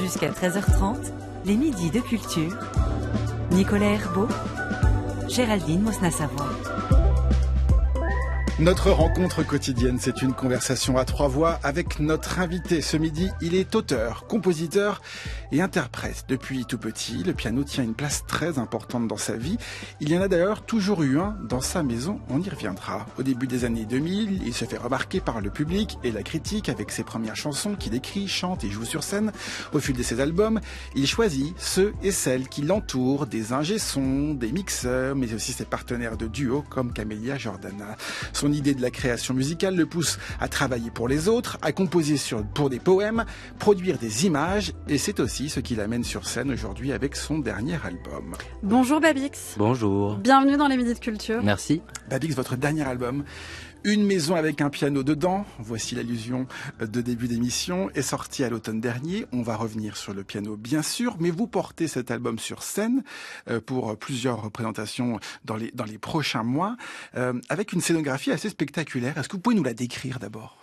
Jusqu'à 13h30, les midis de culture. Nicolas Herbeau, Géraldine Mosna-Savoie. Notre rencontre quotidienne, c'est une conversation à trois voix avec notre invité. Ce midi, il est auteur, compositeur et interprète. Depuis tout petit, le piano tient une place très importante dans sa vie. Il y en a d'ailleurs toujours eu un dans sa maison, on y reviendra. Au début des années 2000, il se fait remarquer par le public et la critique avec ses premières chansons qu'il écrit, chante et joue sur scène. Au fil de ses albums, il choisit ceux et celles qui l'entourent, des ingé-sons, des mixeurs, mais aussi ses partenaires de duo comme Camélia Jordana. Son idée de la création musicale le pousse à travailler pour les autres, à composer pour des poèmes, produire des images, et c'est aussi ce qui l'amène sur scène aujourd'hui avec son dernier album. Bonjour Babix. Bonjour. Bienvenue dans les Midis de Culture. Merci. Babix, votre dernier album, Une maison avec un piano dedans, voici l'allusion de début d'émission, est sorti à l'automne dernier. On va revenir sur le piano bien sûr, mais vous portez cet album sur scène pour plusieurs représentations dans les prochains mois, avec une scénographie assez spectaculaire. Est-ce que vous pouvez nous la décrire d'abord ?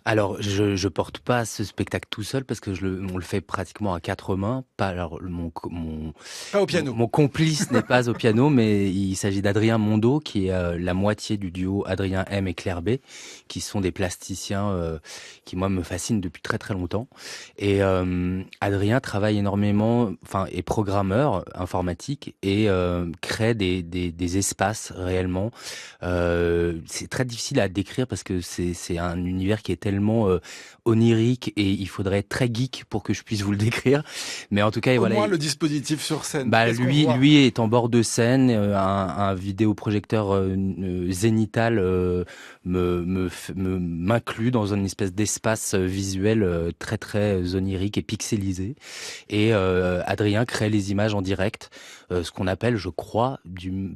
Alors, je porte pas ce spectacle tout seul parce que on le fait pratiquement à quatre mains. Pas pas au piano. Mon complice n'est pas au piano, mais il s'agit d'Adrien Mondeau, qui est la moitié du duo Adrien M et Claire B, qui sont des plasticiens qui moi me fascinent depuis très très longtemps. Et Adrien travaille énormément, est programmeur informatique et crée des espaces réellement. C'est très difficile à décrire parce que c'est un univers qui est tellement onirique et il faudrait être très geek pour que je puisse vous le décrire. Mais en tout cas, Au moins le dispositif sur scène. Lui est en bord de scène, un vidéoprojecteur zénital m'inclut dans une espèce d'espace visuel très très onirique et pixelisé. Et Adrien crée les images en direct, ce qu'on appelle, je crois,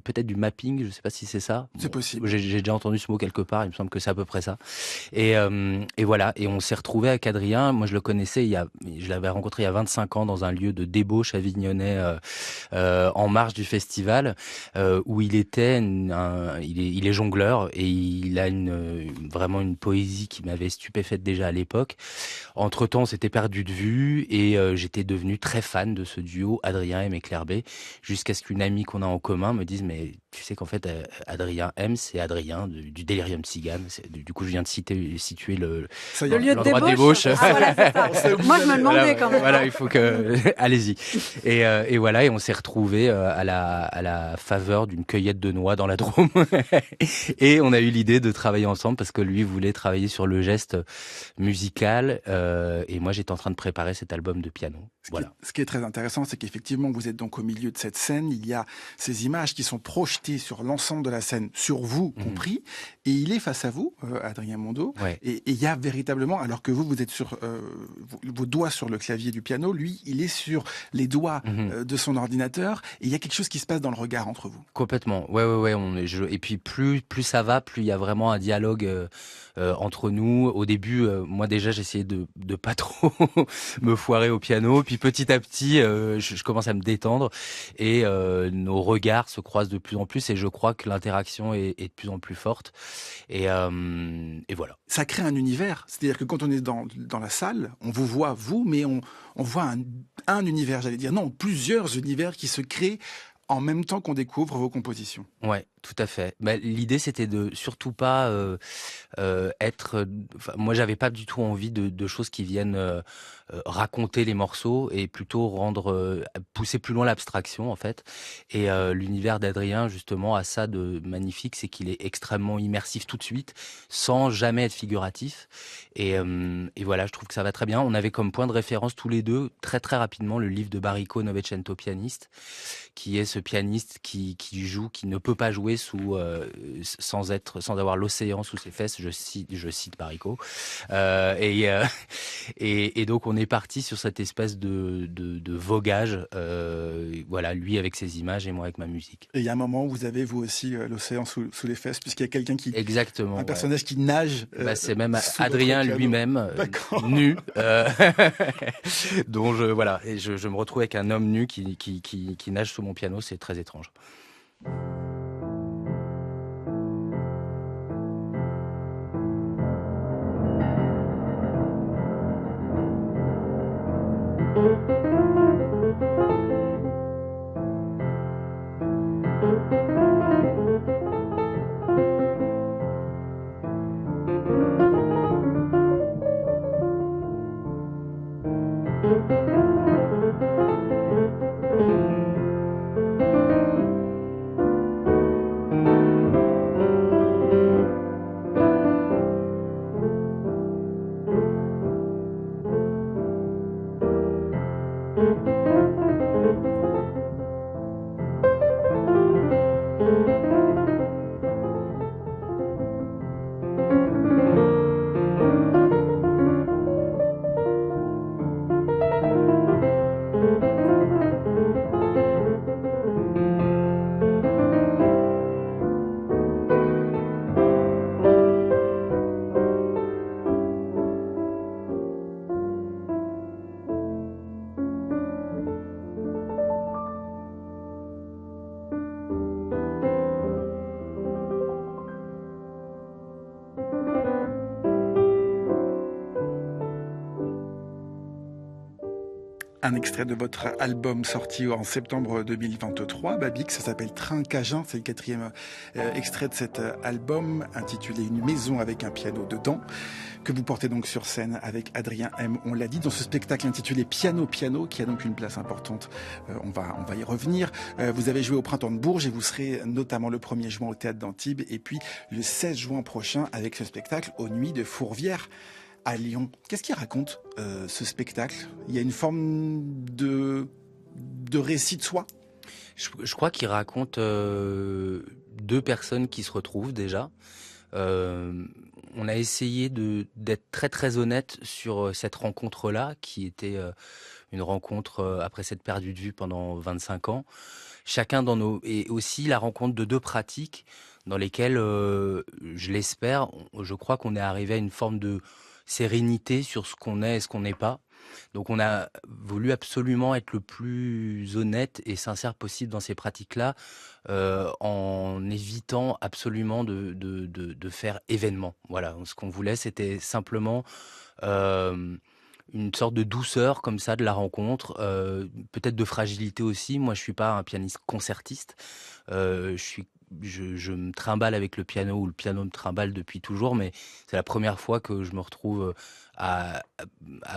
peut-être du mapping. Je sais pas si c'est ça. C'est possible. J'ai déjà entendu ce mot quelque part. Il me semble que c'est à peu près ça. Et voilà, et on s'est retrouvé avec Adrien. Moi, je le connaissais, je l'avais rencontré il y a 25 ans dans un lieu de débauche avignonnais en marge du festival, où il était, il est jongleur et il a vraiment une poésie qui m'avait stupéfaite déjà à l'époque. Entre-temps, on s'était perdu de vue et j'étais devenu très fan de ce duo Adrien M et Claire B, jusqu'à ce qu'une amie qu'on a en commun me dise, mais tu sais qu'en fait, Adrien M, c'est Adrien du Delirium Tzigane. Du coup, je viens de situer le lieu de débauche. Ah, voilà, c'est ça. Moi, je me demandais quand même. Voilà, il faut que... Allez-y. Et voilà, et on s'est retrouvés à la faveur d'une cueillette de noix dans la Drôme. Et on a eu l'idée de travailler ensemble parce que lui voulait travailler sur le geste musical et moi, j'étais en train de préparer cet album de piano. Ce qui est très intéressant, c'est qu'effectivement, vous êtes donc au milieu de cette scène. Il y a ces images qui sont projetées sur l'ensemble de la scène, sur vous compris, et il est face à vous, Adrien Mondeau. Ouais. Et il y a véritablement, alors que vous êtes sur vos doigts sur le clavier du piano, lui, il est sur les doigts de son ordinateur, et il y a quelque chose qui se passe dans le regard entre vous. Complètement. Ouais. Et puis plus ça va, plus il y a vraiment un dialogue entre nous. Au début, moi déjà, j'essayais de pas trop me foirer au piano. Puis petit à petit, je commence à me détendre et nos regards se croisent de plus en plus. Et je crois que l'interaction est de plus en plus forte. Et voilà. Ça crée un univers. C'est-à-dire que quand on est dans la salle, on vous voit, vous, mais on voit un univers, j'allais dire. Non, plusieurs univers qui se créent en même temps qu'on découvre vos compositions. Ouais, tout à fait. L'idée, c'était de surtout pas être... moi, j'avais pas du tout envie de choses qui viennent raconter les morceaux et plutôt pousser plus loin l'abstraction, en fait. Et l'univers d'Adrien, justement, a ça de magnifique, c'est qu'il est extrêmement immersif tout de suite, sans jamais être figuratif. Et voilà, je trouve que ça va très bien. On avait comme point de référence tous les deux, très très rapidement, le livre de Baricco, Novecento pianiste, qui est ce pianiste qui joue, qui ne peut pas jouer sans avoir l'océan sous ses fesses. Je cite Baricco. Et donc on est parti sur cette espèce de voguage. Voilà, lui avec ses images et moi avec ma musique. Et il y a un moment où vous avez vous aussi l'océan sous les fesses, puisqu'il y a quelqu'un qui... Exactement. Un personnage qui nage. C'est même Adrien lui-même, nu. dont je me retrouve avec un homme nu qui nage sous mon piano, c'est très étrange. Un extrait de votre album sorti en septembre 2023, Babix, ça s'appelle Train Cajun, c'est le 4e extrait de cet album intitulé Une maison avec un piano dedans, que vous portez donc sur scène avec Adrien M, on l'a dit, dans ce spectacle intitulé Piano Piano, qui a donc une place importante, on va y revenir. Vous avez joué au Printemps de Bourges et vous serez notamment le 1er juin au Théâtre d'Antibes et puis le 16 juin prochain avec ce spectacle aux Nuits de Fourvière à Lyon. Qu'est-ce qu'il raconte ce spectacle? Il y a une forme de récit de soi? Je crois qu'il raconte deux personnes qui se retrouvent déjà. On a essayé d'être très très honnête sur cette rencontre-là, qui était une rencontre après s'être perdu de vue pendant 25 ans. Chacun dans nos... Et aussi la rencontre de deux pratiques dans lesquelles, je l'espère, je crois qu'on est arrivé à une forme de sérénité sur ce qu'on est et ce qu'on n'est pas. Donc on a voulu absolument être le plus honnête et sincère possible dans ces pratiques-là, en évitant absolument de faire événement. Voilà, ce qu'on voulait, c'était simplement une sorte de douceur comme ça de la rencontre, peut-être de fragilité aussi. Moi, je suis pas un pianiste concertiste. Je me trimballe avec le piano, ou le piano me trimballe depuis toujours, mais c'est la première fois que je me retrouve à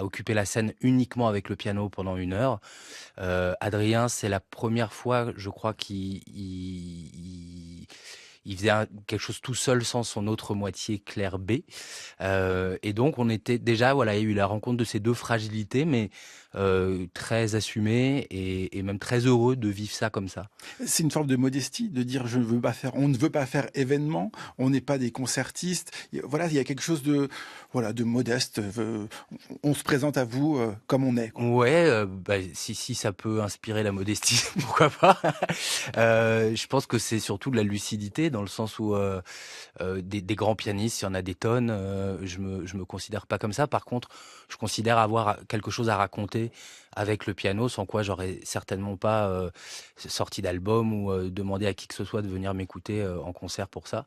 occuper la scène uniquement avec le piano pendant 1 heure. Adrien, c'est la première fois, je crois, qu'il faisait quelque chose tout seul sans son autre moitié Claire B. Et donc on était déjà, voilà, il y a eu la rencontre de ces deux fragilités, mais très assumées et même très heureux de vivre ça comme ça. C'est une forme de modestie, de dire on ne veut pas faire événement, on n'est pas des concertistes. Voilà, il y a quelque chose de modeste. On se présente à vous comme on est. Ouais, si ça peut inspirer la modestie, pourquoi pas. Je pense que c'est surtout de la lucidité, dans le sens où des grands pianistes, il y en a des tonnes. Je me considère pas comme ça. Par contre, je considère avoir quelque chose à raconter avec le piano, sans quoi j'aurais certainement pas sorti d'album ou demandé à qui que ce soit de venir m'écouter en concert pour ça.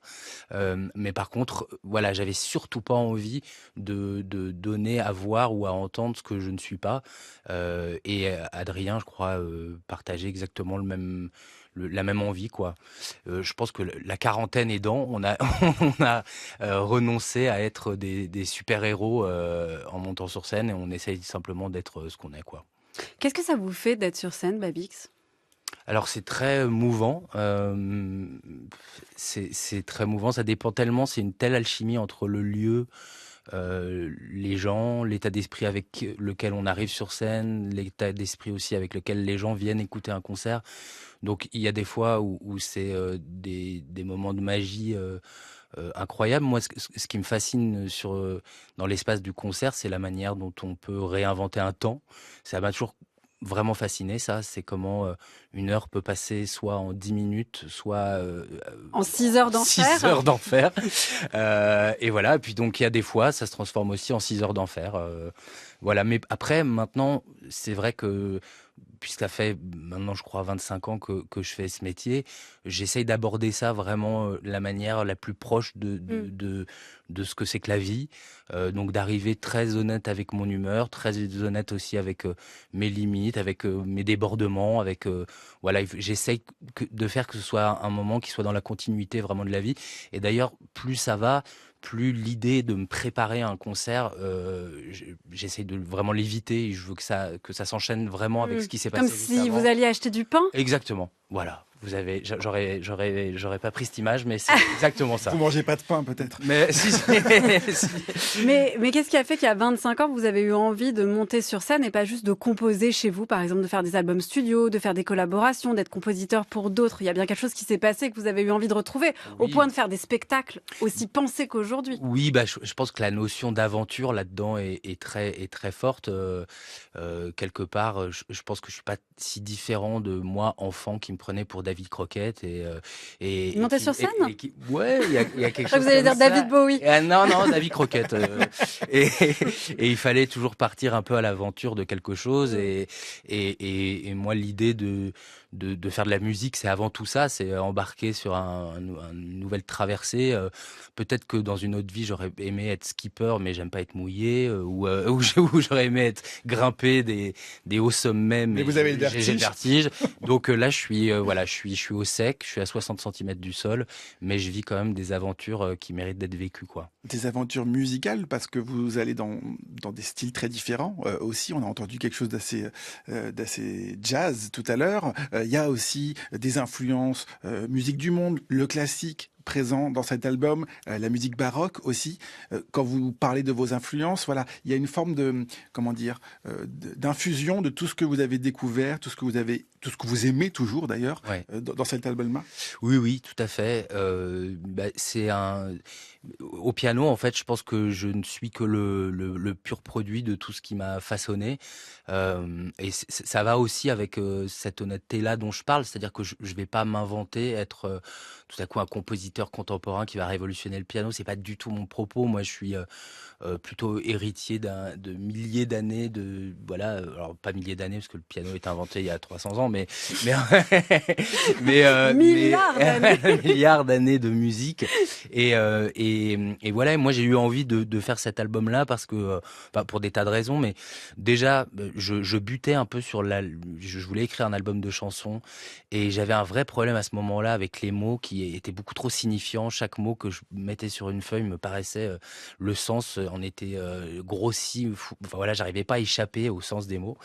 Mais par contre, voilà, j'avais surtout pas envie de donner à voir ou à entendre ce que je ne suis pas. Et Adrien, je crois, partageait exactement la même envie, quoi. Je pense que la quarantaine aidant, on a renoncé à être des super-héros en montant sur scène, et on essaye simplement d'être ce qu'on est, quoi. Qu'est-ce que ça vous fait d'être sur scène, Babix ? Alors c'est très mouvant, c'est très mouvant, ça dépend tellement, c'est une telle alchimie entre le lieu, les gens, l'état d'esprit avec lequel on arrive sur scène, l'état d'esprit aussi avec lequel les gens viennent écouter un concert. Donc il y a des fois où c'est des moments de magie incroyables. Moi, ce qui me fascine dans l'espace du concert, c'est la manière dont on peut réinventer un temps. Ça m'a toujours vraiment fasciné, ça. C'est comment 1 heure peut passer soit en 10 minutes, soit en 6 heures d'enfer. 6 heures d'enfer. Et voilà. Et puis donc il y a des fois, ça se transforme aussi en 6 heures d'enfer. Voilà, mais après, maintenant, c'est vrai que, puisque ça fait maintenant, je crois, 25 ans que je fais ce métier, j'essaye d'aborder ça vraiment de la manière la plus proche Mm. de ce que c'est que la vie. Donc d'arriver très honnête avec mon humeur, très honnête aussi avec mes limites, avec mes débordements, avec voilà, j'essaye de faire que ce soit un moment qui soit dans la continuité vraiment de la vie. Et d'ailleurs, plus ça va, plus l'idée de me préparer à un concert, j'essaye de vraiment l'éviter. Et je veux que ça s'enchaîne vraiment avec Mm. ce qui s'est Comme passé juste si vous avant. alliez acheter du pain. Exactement. Voilà. J'aurais pas pris cette image, mais c'est exactement ça. Vous mangez pas de pain, peut-être. Mais si, Mais qu'est-ce qui a fait qu'à 25 ans, vous avez eu envie de monter sur scène et pas juste de composer chez vous, par exemple, de faire des albums studio, de faire des collaborations, d'être compositeur pour d'autres? Il y a bien quelque chose qui s'est passé que vous avez eu envie de retrouver, au Oui. point de faire des spectacles aussi pensés qu'aujourd'hui. Oui, bah, je pense que la notion d'aventure là-dedans est très forte. Quelque part, je pense que je suis pas si différent de moi, enfant, qui me prenait pour David Croquette. Vous montez sur scène? Ouais, il y a quelque Je crois chose que vous allez comme dire ça. David Bowie. Non, David Croquette. Et, et il fallait toujours partir un peu à l'aventure de quelque chose. Et moi, l'idée de faire de la musique, c'est avant tout ça, c'est embarquer sur une nouvelle traversée. Peut-être que dans une autre vie, j'aurais aimé être skipper, mais j'aime pas être mouillé, ou j'aurais aimé être grimper des hauts sommets, mais vous avez le j'ai le vertige. vertige. Donc là, je suis au sec, je suis à 60 centimètres du sol, mais je vis quand même des aventures qui méritent d'être vécues, quoi. Des aventures musicales, parce que vous allez dans des styles très différents. Aussi, on a entendu quelque chose d'assez jazz tout à l'heure. Il y a aussi des influences musique du monde, le classique présent dans cet album, la musique baroque aussi. Quand vous parlez de vos influences, voilà, il y a une forme de, comment dire, d'infusion de tout ce que vous avez découvert, tout ce que vous aimez toujours d'ailleurs, Ouais. dans cet album-là. Oui, tout à fait. Au piano, en fait, je pense que je ne suis que le pur produit de tout ce qui m'a façonné. Et ça va aussi avec cette honnêteté-là dont je parle, c'est-à-dire que je vais pas m'inventer être tout à coup un compositeur contemporain qui va révolutionner le piano. C'est pas du tout mon propos. Moi, je suis plutôt héritier de milliers d'années alors pas milliers d'années parce que le piano est inventé il y a 300 ans, mais Milliards d'années. milliards d'années de musique. Et voilà, moi j'ai eu envie de faire cet album-là parce que, pour des tas de raisons, mais déjà, je butais un peu je voulais écrire un album de chansons et j'avais un vrai problème à ce moment-là avec les mots qui étaient beaucoup trop signifiants. Chaque mot que je mettais sur une feuille me paraissait, le sens en était grossi. Enfin voilà, j'arrivais pas à échapper au sens des mots.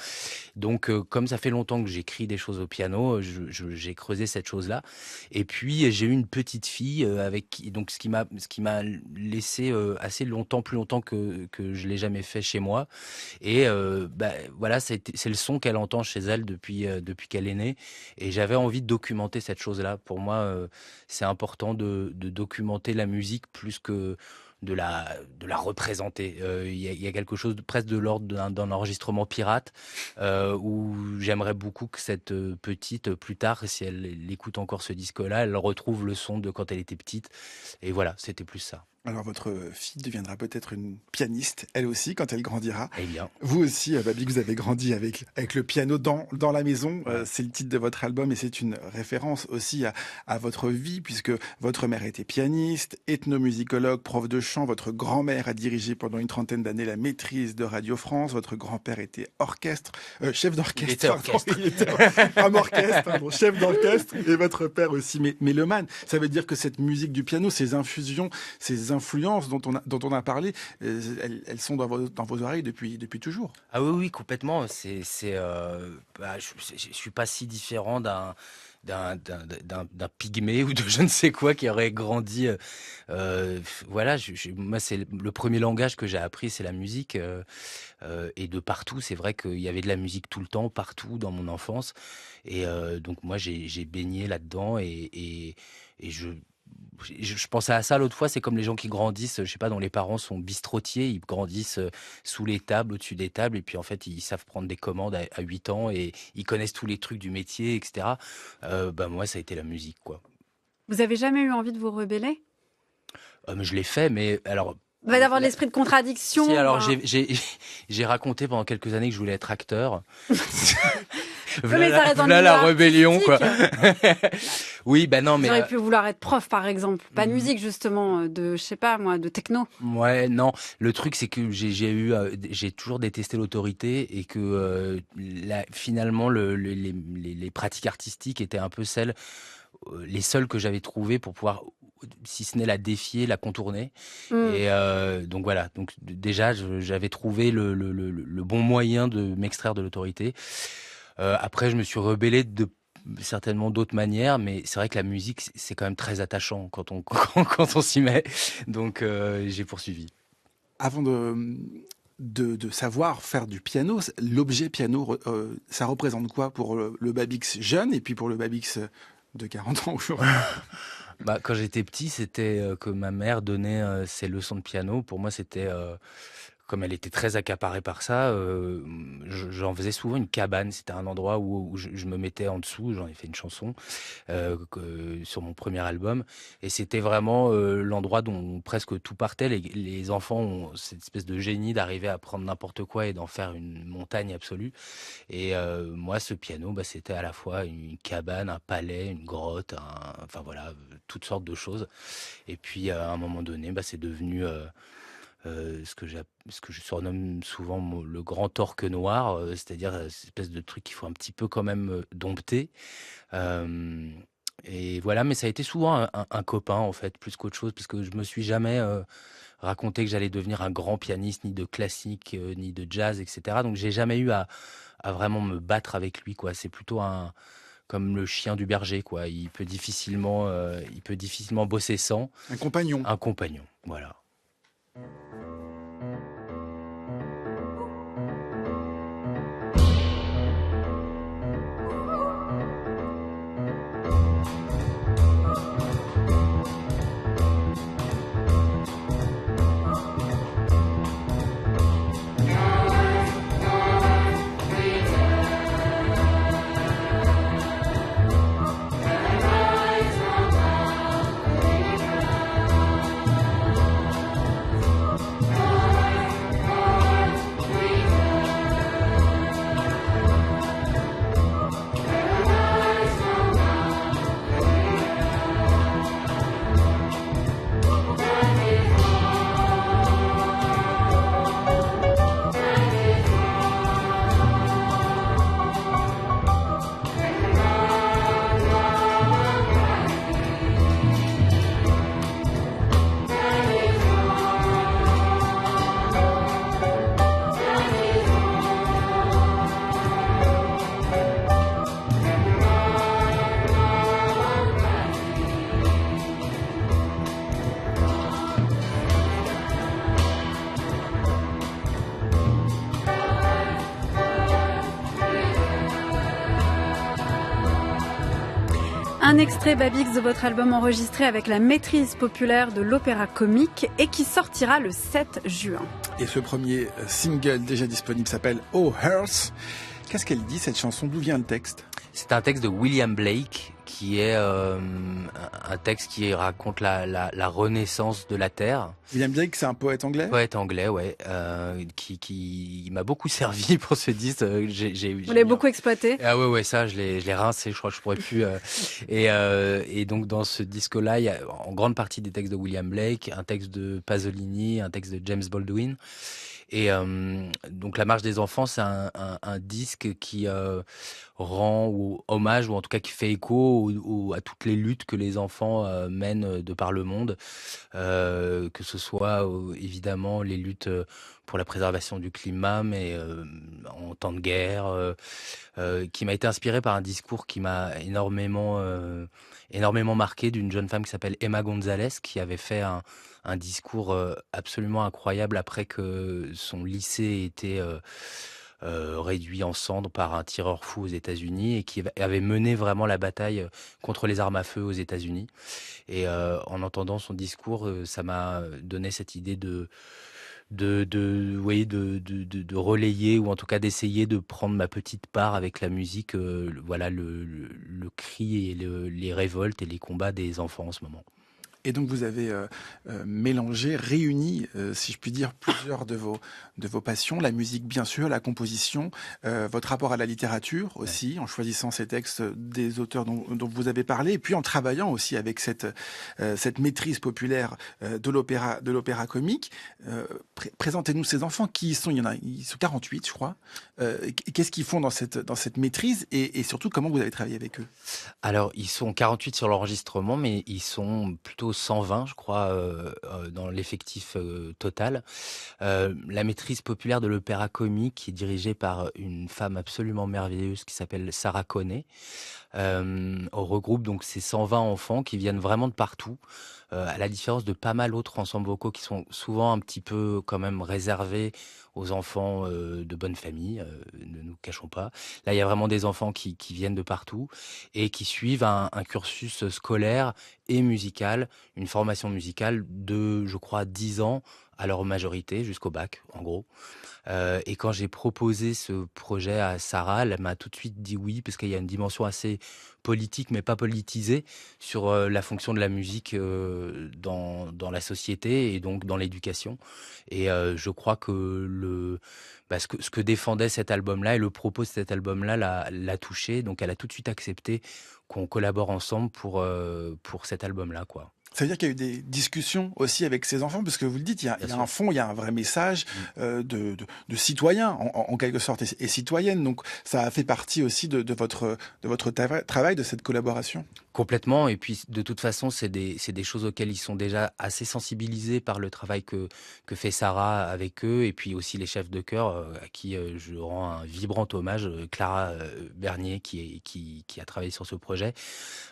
Donc, comme ça fait longtemps que j'écris des choses au piano, j'ai creusé cette chose-là. Et puis, j'ai eu une petite fille donc ce qui m'a laissé assez longtemps, plus longtemps que je l'ai jamais fait chez moi. Et voilà, c'est le son qu'elle entend chez elle depuis qu'elle est née. Et j'avais envie de documenter cette chose-là. Pour moi, c'est important de documenter la musique plus que de la représenter. Il y a quelque chose presque de l'ordre d'un enregistrement pirate, où j'aimerais beaucoup que cette petite, plus tard, si elle écoute encore ce disque-là, elle retrouve le son de quand elle était petite. Et voilà, c'était plus ça. Alors votre fille deviendra peut-être une pianiste, elle aussi, quand elle grandira. Eh bien. Vous aussi, Babi, vous avez grandi avec le piano dans la maison. Ouais. C'est le titre de votre album et c'est une référence aussi à votre vie, puisque votre mère était pianiste, ethnomusicologue, prof de chant. Votre grand-mère a dirigé pendant une trentaine d'années la maîtrise de Radio France. Votre grand-père était chef d'orchestre. Il était orchestre. Il était homme orchestre, pardon, chef d'orchestre. Et votre père aussi, mélomane. Ça veut dire que cette musique du piano, ces infusions, ces influences dont on a parlé, elles sont dans vos oreilles depuis toujours. Ah oui, complètement. Je suis pas si différent d'un pygmée ou de je ne sais quoi qui aurait grandi. Voilà, moi, c'est le premier langage que j'ai appris, c'est la musique. Et de partout, c'est vrai qu'il y avait de la musique tout le temps, partout dans mon enfance. Et donc moi, j'ai baigné là-dedans et je pensais à ça l'autre fois, c'est comme les gens qui grandissent, je sais pas, dont les parents sont bistrotiers, ils grandissent sous les tables, au-dessus des tables, et puis en fait, ils savent prendre des commandes à 8 ans, et ils connaissent tous les trucs du métier, etc. Moi, ça a été la musique, quoi. Vous avez jamais eu envie de vous rebeller? Mais je l'ai fait, mais alors, va y avoir l'esprit de contradiction. Si, alors enfin. j'ai raconté pendant quelques années que je voulais être acteur. Mais ça reste dans le Voilà la milieu rébellion, quoi. artistique. Oui, bah non, Vous mais auriez pu vouloir être prof, par exemple. Pas de musique, justement, de, je sais pas moi, de techno. ouais, non. Le truc, c'est que j'ai toujours détesté l'autorité et que finalement, les pratiques artistiques étaient un peu les seules que j'avais trouvées pour pouvoir, si ce n'est la défier, la contourner. Mm. Et donc voilà. Donc déjà, j'avais trouvé le bon moyen de m'extraire de l'autorité. Après, je me suis rebellé de certainement d'autres manières, mais c'est vrai que la musique, c'est quand même très attachant quand on quand on s'y met. Donc j'ai poursuivi. Avant de savoir faire du piano, l'objet piano, ça représente quoi pour le Babix jeune et puis pour le Babix de 40 ans aujourd'hui? Bah, quand j'étais petit, c'était que ma mère donnait ses leçons de piano. Pour moi, c'était comme elle était très accaparée par ça, j'en faisais souvent une cabane. C'était un endroit où je me mettais en dessous. J'en ai fait une chanson sur mon premier album. Et c'était vraiment l'endroit dont presque tout partait. Les enfants ont cette espèce de génie d'arriver à prendre n'importe quoi et d'en faire une montagne absolue. Et moi, ce piano, bah, c'était à la fois une cabane, un palais, une grotte, enfin voilà, toutes sortes de choses. Et puis à un moment donné, bah, c'est devenu ce que je surnomme souvent le grand orque noir, c'est-à-dire cette espèce de truc qu'il faut un petit peu quand même dompter. Euh, et voilà, mais ça a été souvent un copain en fait, plus qu'autre chose, parce que je me suis jamais raconté que j'allais devenir un grand pianiste, ni de classique, ni de jazz, etc. Donc j'ai jamais eu à vraiment me battre avec lui, quoi. C'est plutôt comme le chien du berger, quoi. Il peut difficilement bosser sans Un compagnon. un compagnon. Voilà. Un extrait Babix de votre album enregistré avec la maîtrise populaire de l'opéra comique et qui sortira le 7 juin. Et ce premier single déjà disponible s'appelle Oh Hearth. Qu'est-ce qu'elle dit cette chanson? D'où vient le texte? C'est un texte de William Blake qui est un texte qui raconte la renaissance de la Terre. William Blake, c'est un poète anglais? Poète anglais, ouais, qui m'a beaucoup servi pour ce disque. Vous l'avez beaucoup exploité? Ah ouais, ça, je l'ai rincé, je crois que je pourrais plus. Et donc, dans ce disque-là, il y a en grande partie des textes de William Blake, un texte de Pasolini, un texte de James Baldwin. Et donc La Marche des enfants, c'est un disque qui rend hommage, ou en tout cas qui fait écho à toutes les luttes que les enfants mènent de par le monde, que ce soit évidemment les luttes pour la préservation du climat, mais en temps de guerre, qui m'a été inspiré par un discours qui m'a énormément marqué, d'une jeune femme qui s'appelle Emma Gonzalez, qui avait fait un discours absolument incroyable après que son lycée ait été réduit en cendres par un tireur fou aux États-Unis, et qui avait mené vraiment la bataille contre les armes à feu aux États-Unis. Et en entendant son discours, ça m'a donné cette idée de relayer, ou en tout cas d'essayer de prendre ma petite part avec la musique, voilà le cri et les révoltes et les combats des enfants en ce moment. Et donc vous avez mélangé, réuni, si je puis dire, plusieurs de vos passions, la musique bien sûr, la composition, votre rapport à la littérature aussi, en choisissant ces textes des auteurs dont vous avez parlé, et puis en travaillant aussi avec cette maîtrise populaire de l'opéra comique. Présentez-nous ces enfants, qui y sont, ils sont 48 je crois. Qu'est-ce qu'ils font dans cette maîtrise, et surtout comment vous avez travaillé avec eux? Alors, ils sont 48 sur l'enregistrement, mais ils sont plutôt 120, je crois, dans l'effectif total. La maîtrise populaire de l'opéra comique, qui est dirigée par une femme absolument merveilleuse qui s'appelle Sarah Koné, on regroupe donc ces 120 enfants qui viennent vraiment de partout, à la différence de pas mal d'autres ensembles vocaux qui sont souvent un petit peu quand même réservés aux enfants de bonne famille, ne nous cachons pas. Là, il y a vraiment des enfants qui viennent de partout et qui suivent un cursus scolaire et musical, une formation musicale de, je crois, 10 ans à leur majorité, jusqu'au bac, en gros. Et quand j'ai proposé ce projet à Sarah, elle m'a tout de suite dit oui, parce qu'il y a une dimension assez politique, mais pas politisée, sur la fonction de la musique dans la société et donc dans l'éducation. Et je crois que ce que défendait cet album-là et le propos de cet album-là l'a touchée. Donc elle a tout de suite accepté qu'on collabore ensemble pour cet album-là, quoi. Ça veut dire qu'il y a eu des discussions aussi avec ces enfants, parce que vous le dites, il y a un fond, il y a un vrai message de citoyen, en quelque sorte, et citoyenne. Donc ça a fait partie aussi de votre travail, de cette collaboration. Complètement. Et puis, de toute façon, c'est des choses auxquelles ils sont déjà assez sensibilisés par le travail que fait Sarah avec eux, et puis aussi les chefs de chœur, à qui je rends un vibrant hommage, Clara Bernier, qui a travaillé sur ce projet.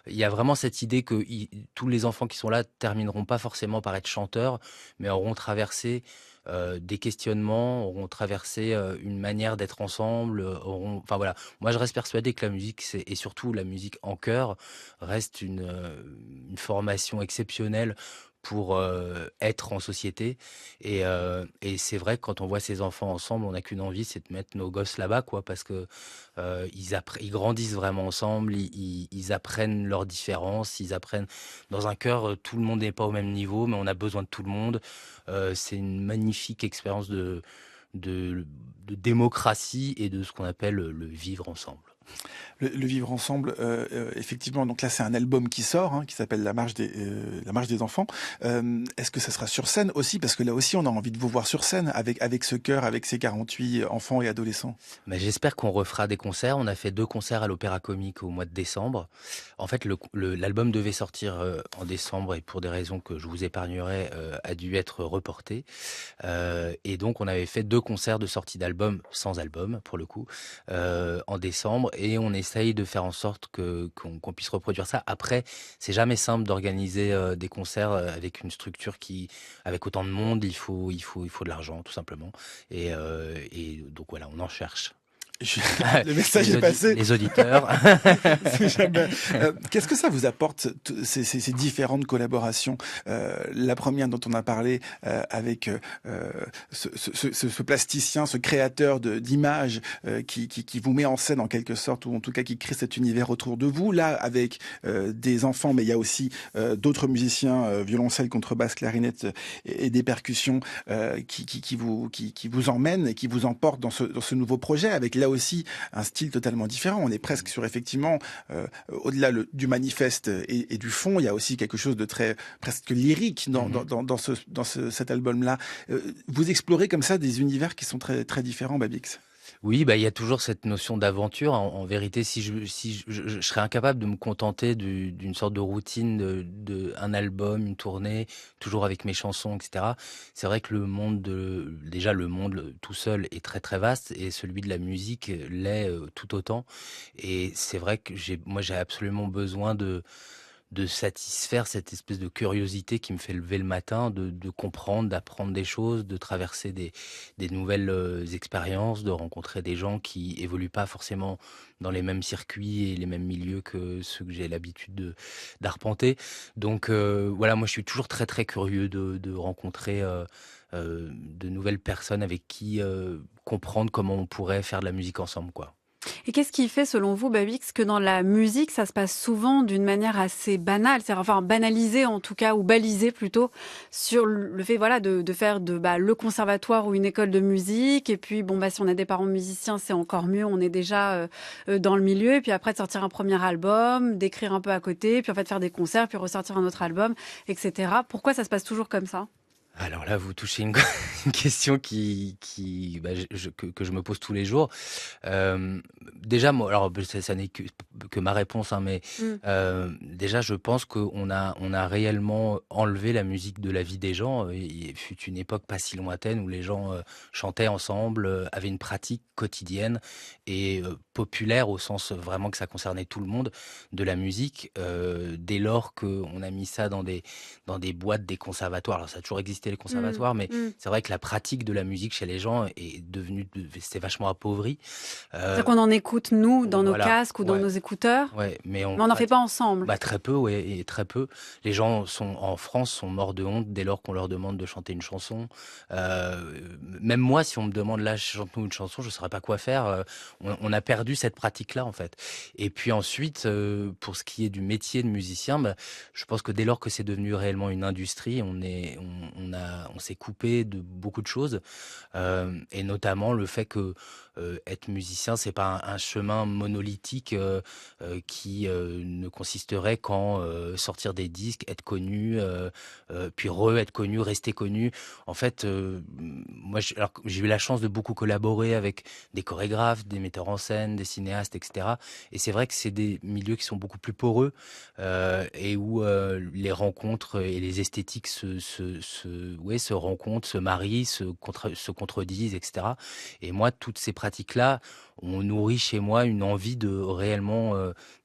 Il y a vraiment cette idée que tous les enfants qui sont là termineront pas forcément par être chanteurs, mais auront traversé des questionnements, auront traversé une manière d'être ensemble, enfin voilà. Moi, je reste persuadé que la musique, et surtout la musique en chœur, reste une formation exceptionnelle pour être en société. Et c'est vrai que quand on voit ces enfants ensemble, on n'a qu'une envie, c'est de mettre nos gosses là-bas, quoi, parce que ils grandissent vraiment ensemble, ils apprennent leurs différences, ils apprennent. Dans un chœur, tout le monde n'est pas au même niveau, mais on a besoin de tout le monde. C'est une magnifique expérience de démocratie et de ce qu'on appelle le vivre ensemble. Le vivre ensemble, effectivement. Donc là, c'est un album qui sort, qui s'appelle La Marche des enfants. Est-ce que ça sera sur scène aussi? Parce que là aussi, on a envie de vous voir sur scène avec ce chœur, avec ces 48 enfants et adolescents. Mais j'espère qu'on refera des concerts. On a fait 2 concerts à l'Opéra Comique au mois de décembre. En fait, l'album devait sortir en décembre, et pour des raisons que je vous épargnerai, a dû être reporté. Et donc, on avait fait 2 concerts de sortie d'album, sans album pour le coup, en décembre. Et on essaye de faire en sorte qu'on puisse reproduire ça. Après, c'est jamais simple d'organiser des concerts avec une structure avec autant de monde. Il faut de l'argent, tout simplement. Et donc voilà, on en cherche. Le message est passé. Les auditeurs. Qu'est-ce que ça vous apporte, ces différentes collaborations? La première dont on a parlé avec ce plasticien, ce créateur d'images qui vous met en scène en quelque sorte, ou en tout cas qui crée cet univers autour de vous. Là, avec des enfants, mais il y a aussi d'autres musiciens, violoncelle, contrebasse, clarinette et des percussions qui vous emmènent et qui vous emportent dans ce nouveau projet, avec là aussi un style totalement différent. On est presque sur, effectivement, au-delà du manifeste et du fond, il y a aussi quelque chose de très presque lyrique dans cet album-là. Vous explorez comme ça des univers qui sont très, très différents, Babix. Oui, il y a toujours cette notion d'aventure. En vérité, si je serais incapable de me contenter d'une sorte de routine un album, une tournée, toujours avec mes chansons, etc. C'est vrai que le monde tout seul est très très vaste, et celui de la musique l'est tout autant. Et c'est vrai que j'ai absolument besoin de satisfaire cette espèce de curiosité qui me fait lever le matin, de comprendre, d'apprendre des choses, de traverser des nouvelles expériences, de rencontrer des gens qui évoluent pas forcément dans les mêmes circuits et les mêmes milieux que ceux que j'ai l'habitude d'arpenter. Donc voilà, moi je suis toujours très très curieux de rencontrer de nouvelles personnes avec qui comprendre comment on pourrait faire de la musique ensemble, quoi. Et qu'est-ce qui fait, selon vous, Babix, que dans la musique, ça se passe souvent d'une manière assez banale, c'est-à-dire enfin banalisée en tout cas, ou balisée plutôt, sur le fait de faire le conservatoire ou une école de musique, et puis si on a des parents musiciens, c'est encore mieux, on est déjà dans le milieu, et puis après de sortir un premier album, d'écrire un peu à côté, puis en fait faire des concerts, puis ressortir un autre album, etc. Pourquoi ça se passe toujours comme ça ? Alors là, vous touchez une question que je me pose tous les jours. Déjà, moi, alors ça n'est que ma réponse, hein, mais déjà, je pense qu'on a réellement enlevé la musique de la vie des gens. Il fut une époque pas si lointaine où les gens chantaient ensemble, avaient une pratique quotidienne et populaire au sens vraiment que ça concernait tout le monde de la musique. Dès lors qu'on a mis ça dans des boîtes, des conservatoires. Alors ça a toujours existé les conservatoires, mais c'est vrai que la pratique de la musique chez les gens c'est vachement appauvri. C'est-à-dire qu'on en écoute, nous, dans nos casques ou dans nos écouteurs, mais on n'en fait pas ensemble. Très peu, oui, et très peu. Les gens en France sont morts de honte dès lors qu'on leur demande de chanter une chanson. Même moi, si on me demande là, chante-nous une chanson, je ne saurais pas quoi faire. On a perdu cette pratique-là, en fait. Et puis ensuite, pour ce qui est du métier de musicien, je pense que dès lors que c'est devenu réellement une industrie, on s'est coupé de beaucoup de choses, et notamment le fait que être musicien, c'est pas un chemin monolithique qui ne consisterait qu'en sortir des disques, être connu, puis être connu, rester connu. En fait, moi, j'ai eu la chance de beaucoup collaborer avec des chorégraphes, des metteurs en scène, des cinéastes, etc. Et c'est vrai que c'est des milieux qui sont beaucoup plus poreux et où les rencontres et les esthétiques se rencontrent, se marient, se contredisent, etc. Et moi, toutes ces pratiques-là ont nourri chez moi une envie de réellement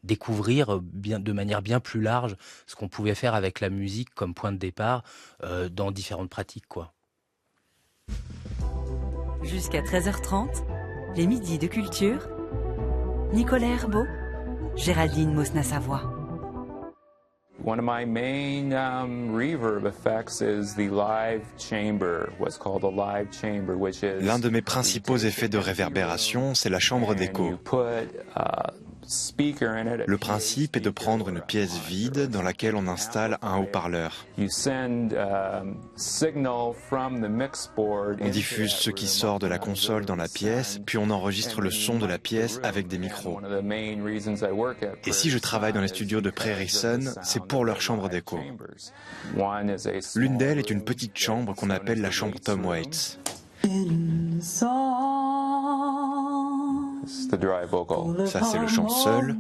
découvrir de manière bien plus large ce qu'on pouvait faire avec la musique comme point de départ dans différentes pratiques, quoi. Jusqu'à 13h30, les midis de culture. Nicolas Herbeau, Géraldine Mosna-Savoie. One of my main reverb effects is the live chamber, what's called a live chamber, which is... L'un de mes principaux effets de réverbération, c'est la chambre d'écho. Le principe est de prendre une pièce vide dans laquelle on installe un haut-parleur. On diffuse ce qui sort de la console dans la pièce, puis on enregistre le son de la pièce avec des micros. Et si je travaille dans les studios de Prairie Sun, c'est pour leur chambre d'écho. L'une d'elles est une petite chambre qu'on appelle la chambre Tom Waits. Ça, c'est le chant seul.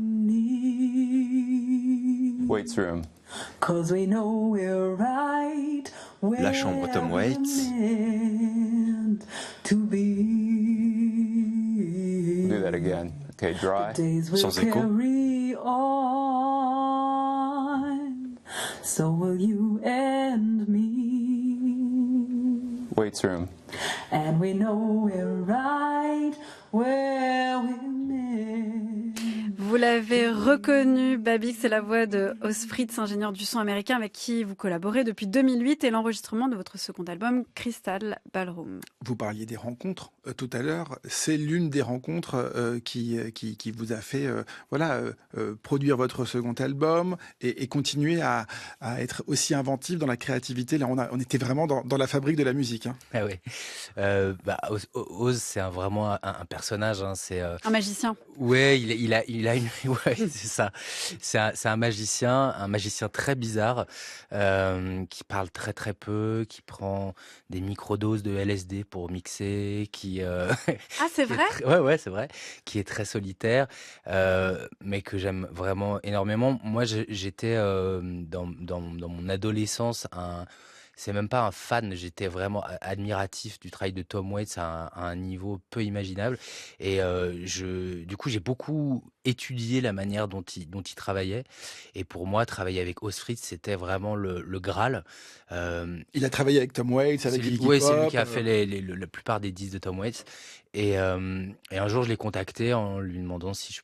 La chambre Tom Waits. Do that again. Okay, dry. Sans écho. So will you and me. Waits room. And we know we're right where we met. Vous l'avez reconnu, Babix, c'est la voix de Ozz Fritz, ingénieur du son américain avec qui vous collaborez depuis 2008 et l'enregistrement de votre second album, Crystal Ballroom. Vous parliez des rencontres tout à l'heure. C'est l'une des rencontres qui vous a fait produire votre second album et continuer à être aussi inventif dans la créativité. Là, on était vraiment dans la fabrique de la musique. Hein. Ah oui. Ozz, c'est vraiment un personnage. Hein, c'est un magicien. Ouais, il a une. Ouais, c'est ça. C'est un magicien très bizarre qui parle très très peu, qui prend des microdoses de LSD pour mixer, Ah, c'est vrai? Ouais, c'est vrai. Qui est très solitaire, mais que j'aime vraiment énormément. Moi, j'étais dans mon adolescence c'est même pas un fan, j'étais vraiment admiratif du travail de Tom Waits à un niveau peu imaginable. Et du coup, j'ai beaucoup étudié la manière dont il travaillait. Et pour moi, travailler avec Ozz Fritz, c'était vraiment le Graal. Il a travaillé avec Tom Waits, avec Iggy Pop. Oui, c'est lui qui a fait la plupart des disques de Tom Waits. Et un jour, je l'ai contacté en lui demandant si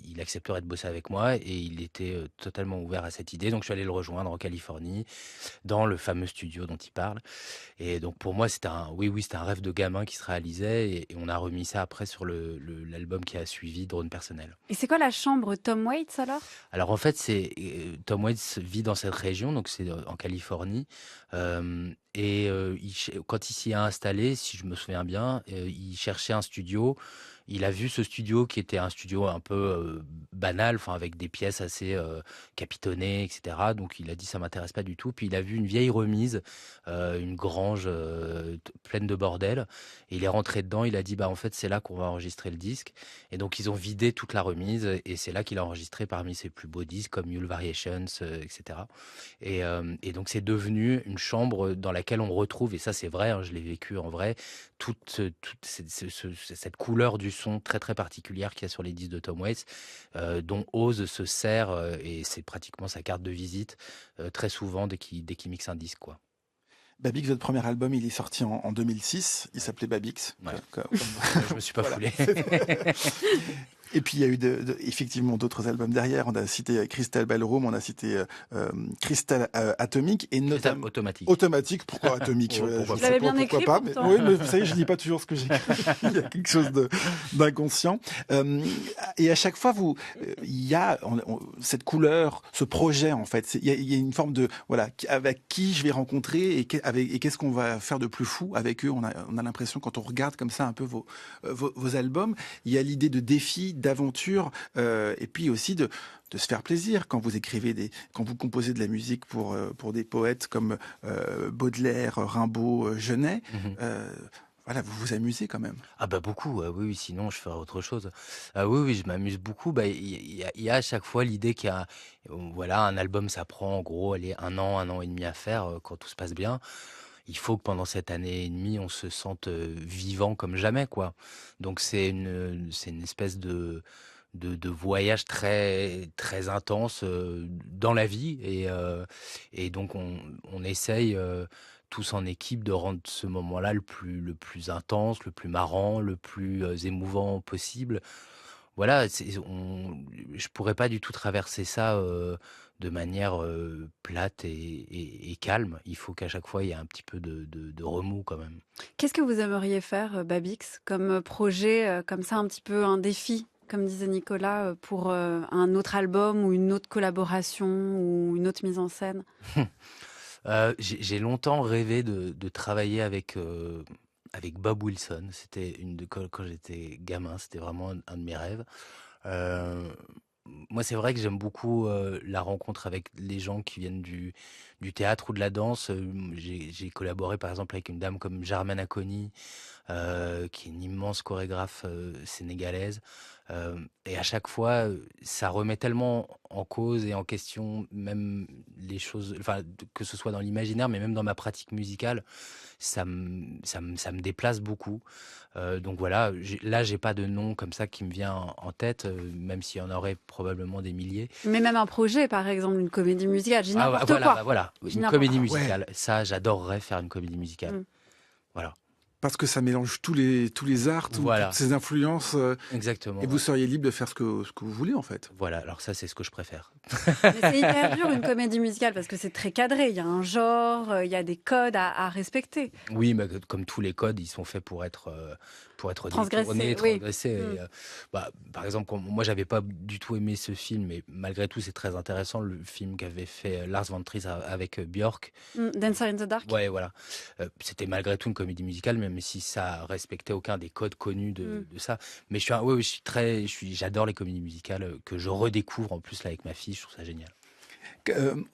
il accepterait de bosser avec moi. Et il était totalement ouvert à cette idée. Donc, je suis allé le rejoindre en Californie, dans le fameux studio dont il parle. Et donc, pour moi, c'était un rêve de gamin qui se réalisait. Et on a remis ça après sur l'album qui a suivi, Drone Personnel. Et c'est quoi la chambre Tom Waits alors? Alors, en fait, Tom Waits vit dans cette région, donc c'est en Californie. Quand il s'y est installé, si je me souviens bien, il cherchait un studio. Il a vu ce studio qui était un studio un peu banal, enfin avec des pièces assez capitonnées, etc. Donc il a dit ça m'intéresse pas du tout. Puis il a vu une vieille remise, une grange pleine de bordel. Et il est rentré dedans. Il a dit bah en fait c'est là qu'on va enregistrer le disque. Et donc ils ont vidé toute la remise et c'est là qu'il a enregistré parmi ses plus beaux disques comme Mule Variations, etc. Et donc c'est devenu une chambre dans laquelle on retrouve, et ça c'est vrai, hein, je l'ai vécu en vrai, toute cette couleur du son très très particulière qu'il y a sur les disques de Tom Waits, dont Oz se sert, et c'est pratiquement sa carte de visite très souvent dès qu'il mixe un disque, quoi. Babix, votre premier album, il est sorti en 2006. Il s'appelait Babix. Ouais. Je me suis pas foulé. Et puis il y a eu effectivement d'autres albums derrière. On a cité Crystal Ballroom, on a cité Crystal Atomic et notamment Automatique. Pourquoi Atomique? Vous l'avez bien écrit pas, pourtant. Oui, mais vous savez, je dis pas toujours ce que j'écris. Il y a quelque chose d'inconscient. Et à chaque fois, il y a cette couleur, ce projet en fait. Il y a une forme de avec qui je vais rencontrer et qu'est-ce qu'on va faire de plus fou avec eux. On a l'impression quand on regarde comme ça un peu vos albums, il y a l'idée de défi, d'aventure, et puis aussi de se faire plaisir quand vous écrivez quand vous composez de la musique pour des poètes comme Baudelaire, Rimbaud, Genet. Vous vous amusez quand même. Ah bah beaucoup, oui, sinon je ferais autre chose. Oui, je m'amuse beaucoup. Il y a à chaque fois l'idée qu'il y a, un album, ça prend en gros, un an et demi à faire quand tout se passe bien. Il faut que pendant cette année et demie, on se sente vivant comme jamais, quoi. Donc c'est une espèce de voyage très très intense dans la vie, et donc on essaye tous en équipe de rendre ce moment-là le plus intense, le plus marrant, le plus émouvant possible. Voilà, je pourrais pas du tout traverser ça de manière plate et calme. Il faut qu'à chaque fois il y ait un petit peu de remous quand même. Qu'est-ce que vous aimeriez faire, Babix, comme projet, comme ça, un petit peu un défi, comme disait Nicolas, pour un autre album ou une autre collaboration ou une autre mise en scène? J'ai longtemps rêvé de travailler avec Bob Wilson. C'était quand j'étais gamin, c'était vraiment un de mes rêves. Moi, c'est vrai que j'aime beaucoup la rencontre avec les gens qui viennent du théâtre ou de la danse. J'ai collaboré par exemple avec une dame comme Germaine Aconi, qui est une immense chorégraphe sénégalaise. Et à chaque fois, ça remet tellement en cause et en question même les choses, que ce soit dans l'imaginaire, mais même dans ma pratique musicale, ça me déplace beaucoup. Donc voilà, là, j'ai pas de nom comme ça qui me vient en tête, même s'il y en aurait probablement des milliers. Mais même un projet, par exemple, une comédie musicale, j'ai n'importe quoi. Voilà, une comédie musicale. Ça, j'adorerais faire une comédie musicale. Voilà. Parce que ça mélange tous les arts, toutes ces influences. Exactement. Et vous seriez libre de faire ce que vous voulez, en fait. Voilà, alors ça, c'est ce que je préfère. Mais c'est hyper dur, une comédie musicale, parce que c'est très cadré. Il y a un genre, il y a des codes à respecter. Oui, mais comme tous les codes, ils sont faits pour être transgressés. Et, par exemple, moi, j'avais pas du tout aimé ce film, mais malgré tout, c'est très intéressant, le film qu'avait fait Lars von Trier avec Björk. Dancer in the Dark. Ouais, voilà. C'était malgré tout une comédie musicale, même si ça respectait aucun des codes connus de ça. Mais j'adore les comédies musicales que je redécouvre en plus là avec ma fille. Je trouve ça génial.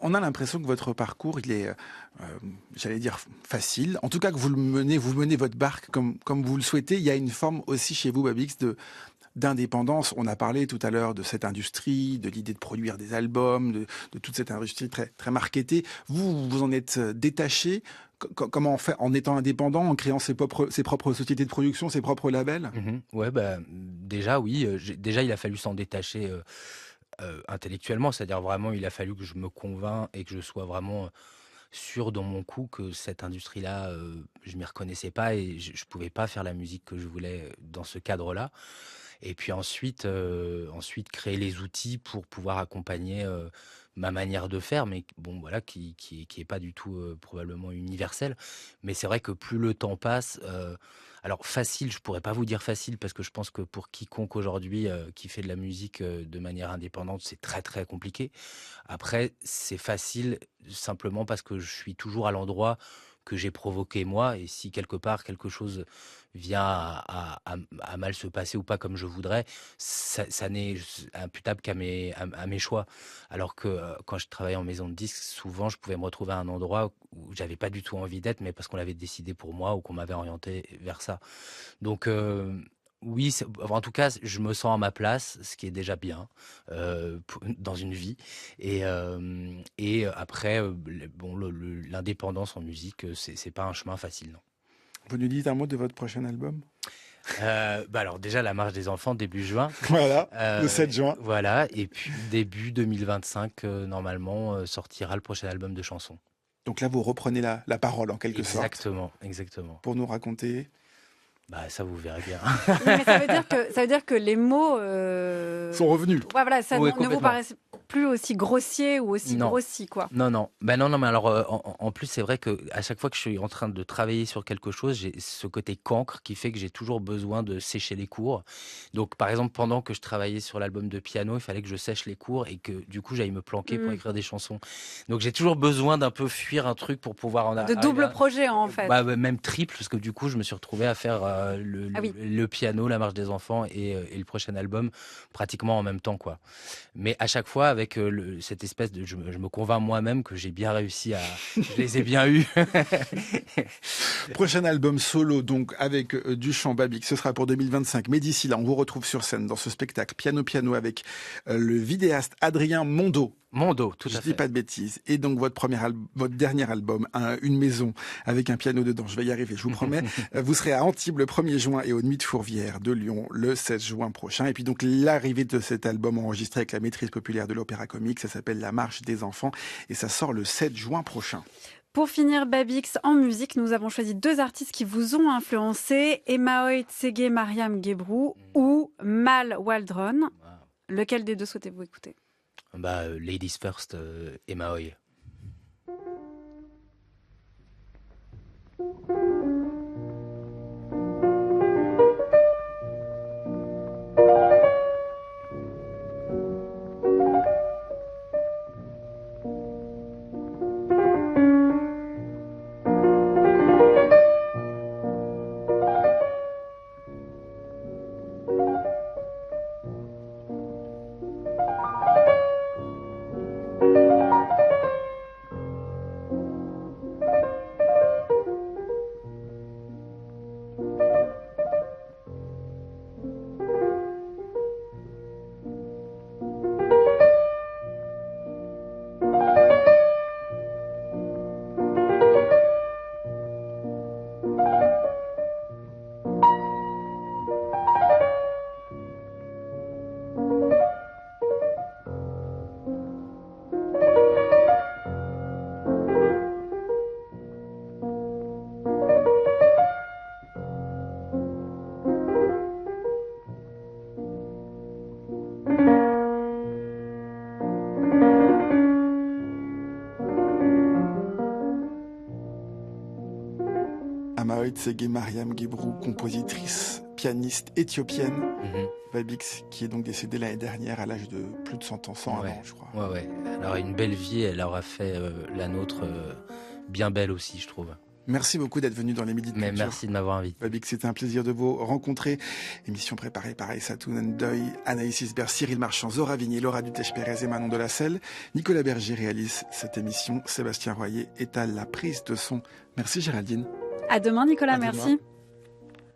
On a l'impression que votre parcours, il est, j'allais dire, facile. En tout cas, que vous menez votre barque comme vous le souhaitez. Il y a une forme aussi chez vous, Babix, d'indépendance. On a parlé tout à l'heure de cette industrie, de l'idée de produire des albums, de toute cette industrie très, très marketée. Vous en êtes détaché. Comment on fait en étant indépendant, en créant ses propres sociétés de production, ses propres labels? Ouais, déjà, oui. Déjà, il a fallu s'en détacher intellectuellement. C'est-à-dire vraiment, il a fallu que je me convainc et que je sois vraiment sûr dans mon coup que cette industrie-là, je m'y reconnaissais pas et je pouvais pas faire la musique que je voulais dans ce cadre-là. Et puis ensuite créer les outils pour pouvoir accompagner ma manière de faire, mais bon voilà, qui est pas du tout probablement universelle. Mais c'est vrai que plus le temps passe, alors facile, je pourrais pas vous dire facile parce que je pense que pour quiconque aujourd'hui qui fait de la musique de manière indépendante, c'est très très compliqué. Après, c'est facile simplement parce que je suis toujours à l'endroit que j'ai provoqué moi, et si quelque part quelque chose vient à mal se passer ou pas comme je voudrais, ça n'est imputable qu'à mes choix. Alors que quand je travaillais en maison de disques, souvent je pouvais me retrouver à un endroit où j'avais pas du tout envie d'être, mais parce qu'on l'avait décidé pour moi ou qu'on m'avait orienté vers ça. Donc oui, en tout cas, je me sens à ma place, ce qui est déjà bien dans une vie. Et après, bon, l'indépendance en musique, c'est pas un chemin facile, non. Vous nous dites un mot de votre prochain album? Alors déjà, la marche des enfants, début juin. Voilà, le 7 juin. Voilà, et puis début 2025, normalement, sortira le prochain album de chansons. Donc là, vous reprenez la parole en quelque sorte. Exactement. Pour nous raconter. Ça vous verrez bien. Mais ça veut dire que les mots sont revenus. Ouais, voilà, ça Oui, ne vous paraissent plus aussi grossiers ou aussi grossis, quoi. Non. Mais alors en plus c'est vrai que à chaque fois que je suis en train de travailler sur quelque chose, j'ai ce côté cancre qui fait que j'ai toujours besoin de sécher les cours. Donc par exemple, pendant que je travaillais sur l'album de piano, il fallait que je sèche les cours et que du coup j'aille me planquer pour écrire des chansons. Donc j'ai toujours besoin d'un peu fuir un truc pour pouvoir en de double projet en fait. Même triple, parce que du coup je me suis retrouvé à faire le piano, la marche des enfants et le prochain album pratiquement en même temps, quoi. Mais à chaque fois avec cette espèce de je me convainc moi-même que j'ai bien réussi je les ai bien eus. Prochain album solo donc avec Duchamp Babix, ce sera pour 2025. Mais d'ici là, on vous retrouve sur scène dans ce spectacle Piano avec le vidéaste Adrien Mondo, tout à fait. Je dis pas de bêtises. Et donc votre dernier album, Une maison avec un piano dedans. Je vais y arriver, je vous promets. Vous serez à Antibes le 1er juin et au Nuits de Fourvière de Lyon le 16 juin prochain. Et puis donc l'arrivée de cet album enregistré avec la maîtrise populaire de l'opéra comique, ça s'appelle La marche des enfants et ça sort le 7 juin prochain. Pour finir, Babix, en musique, nous avons choisi 2 artistes qui vous ont influencé, Emaoy Tsege Mariam Gebrou ou Mal Waldron. Lequel des deux souhaitez-vous écouter? Ladies First, Emaoy. Emaoy Tsege Mariam Gebrou, compositrice, pianiste éthiopienne. Babix, qui est donc décédée l'année dernière à l'âge de plus de 100 ans, 101 ans, je crois. Ouais. Alors une belle vie, elle aura fait la nôtre bien belle aussi, je trouve. Merci beaucoup d'être venu dans les Midis de Culture. Merci de m'avoir invité. Babix, c'était un plaisir de vous rencontrer. Émission préparée par Aïssa Tounen-Doy, Anaïs Isbert, Cyril Marchand, Zora Vigny, Laura Dutèche-Pérez et Manon Delacelle. Nicolas Berger réalise cette émission. Sébastien Royer est à la prise de son. Merci Géraldine. À demain Nicolas, merci. Demain.